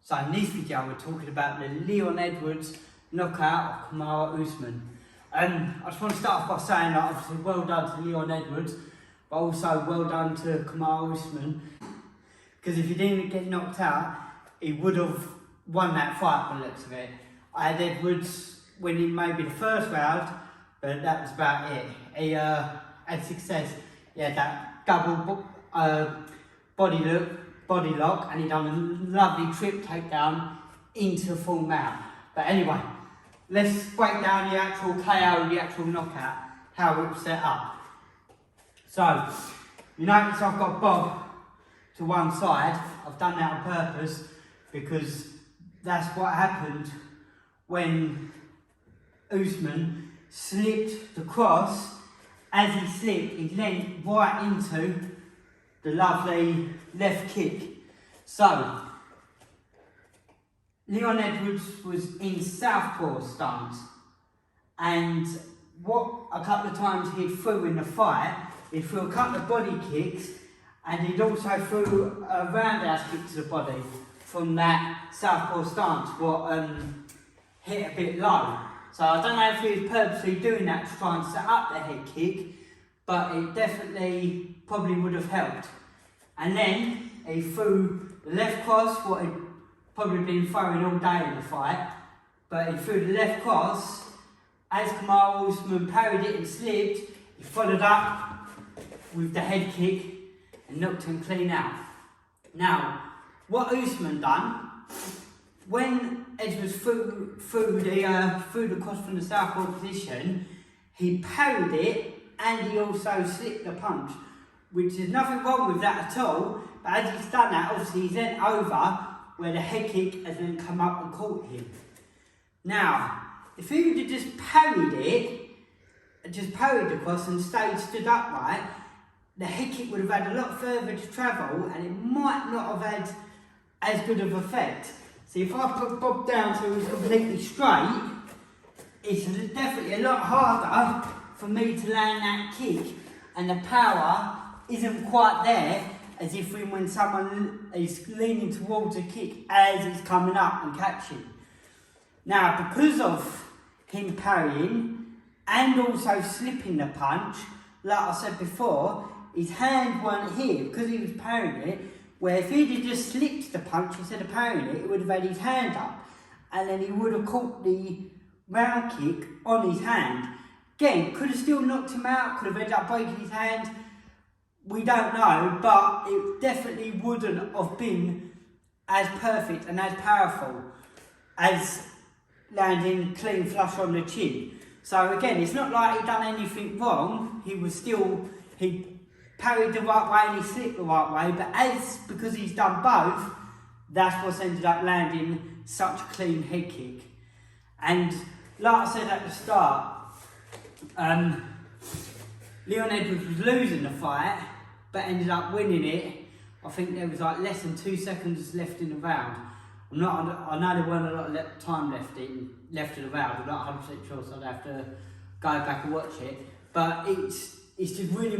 So in this video we're talking about the Leon Edwards knockout of Kamaru Usman. I just want to start off by saying that obviously well done to Leon Edwards, but also well done to Kamaru Usman. Because if he didn't get knocked out, he would have won that fight by the looks of it. I had Edwards winning maybe the first round, but that was about it. He had success. He had that double body lock, and he done a lovely trip takedown into full mount. But anyway, let's break down the actual KO, the actual knockout, how it was set up. So, you notice I've got Bob to one side. I've done that on purpose because that's what happened when Usman slipped the cross. As he slipped, he leant right into the lovely left kick. So, Leon Edwards was in southpaw stance, and what a couple of times he threw in the fight, he threw a couple of body kicks, and he'd also threw a roundhouse kick to the body from that southpaw stance, what hit a bit low. So I don't know if he was purposely doing that to try and set up the head kick, but it definitely probably would have helped. And then he threw the left cross, what he'd probably been throwing all day in the fight, but he threw the left cross. As Kamaru Usman parried it and slipped, he followed up with the head kick and knocked him clean out. Now, what Usman done, when Edwards threw the cross from the southpaw position, he parried it and he also slipped the punch, which is nothing wrong with that at all. But as he's done that, obviously he's then over where the head kick has then come up and caught him. Now, if he would have just parried it, just parried the cross and stayed stood upright, the head kick would have had a lot further to travel and it might not have had as good of effect. See, if I put Bob down so he's completely straight, it's definitely a lot harder for me to land that kick, and the power isn't quite there as if when someone is leaning towards a kick as he's coming up and catching. Now, because of him parrying and also slipping the punch, like I said before, his hand weren't here because he was parrying it, where if he'd have just slipped the punch instead of parrying it, it would have had his hand up, and then he would have caught the round kick on his hand. Again, could have still knocked him out, could have ended up breaking his hand. We don't know, but it definitely wouldn't have been as perfect and as powerful as landing clean flush on the chin. So again, it's not like he'd done anything wrong. He parried the right way and he slipped the right way, but because he's done both, that's what's ended up landing such a clean head kick. And like I said at the start, Leon Edwards was losing the fight, but ended up winning it. I think there was like less than 2 seconds left in the round. I know there weren't a lot of time left in the round. I'm not 100% sure, so I'd have to go back and watch it. But it's just really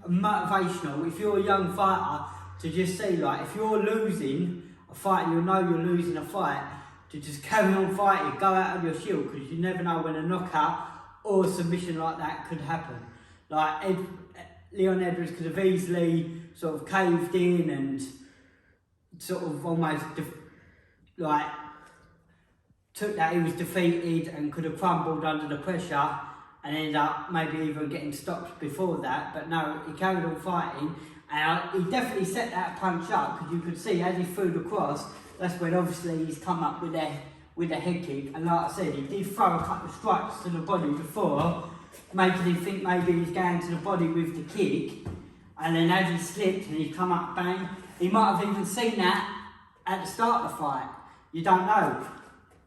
motivational if you're a young fighter to just see, like, if you're losing a fight and you know you're losing a fight, to just carry on fighting, go out on your shield, because you never know when a knockout or a submission like that could happen. Like Leon Edwards could have easily sort of caved in and sort of almost took that he was defeated and could have crumbled under the pressure and ended up maybe even getting stopped before that. But no, he carried on fighting, and he definitely set that punch up, because you could see as he threw the cross, that's when obviously he's come up with the head kick. And like I said, he did throw a couple of strikes to the body before, making him think maybe he's going to the body with the kick, and then as he slipped and he'd come up bang, he might have even seen that at the start of the fight. You don't know.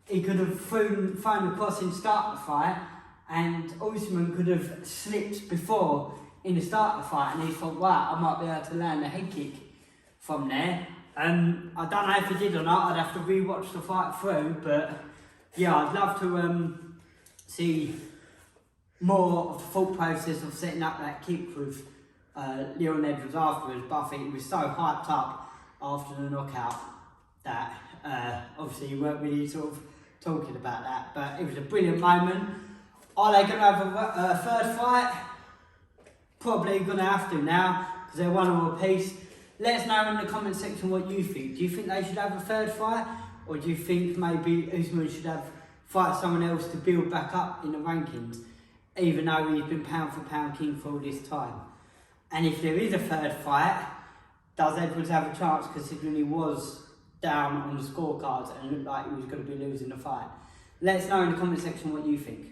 He could have thrown the cross in the start of the fight, and Usman could have slipped before in the start of the fight, and he thought, wow, I might be able to land a head kick from there. I don't know if he did or not. I'd have to re-watch the fight through, but yeah, I'd love to see more of the thought process of setting up that kick with Leon Edwards afterwards, but I think he was so hyped up after the knockout that Obviously you weren't really sort of talking about that, but it was a brilliant moment. Are they going to have a third fight? Probably going to have to now, because they're one all apiece. Let us know in the comment section what you think. Do you think they should have a third fight? Or do you think maybe Usman should fight someone else to build back up in the rankings, even though he's been pound for pound king for all this time? And if there is a third fight, does Edwards have a chance, considering he was down on the scorecards and looked like he was going to be losing the fight? Let us know in the comment section what you think.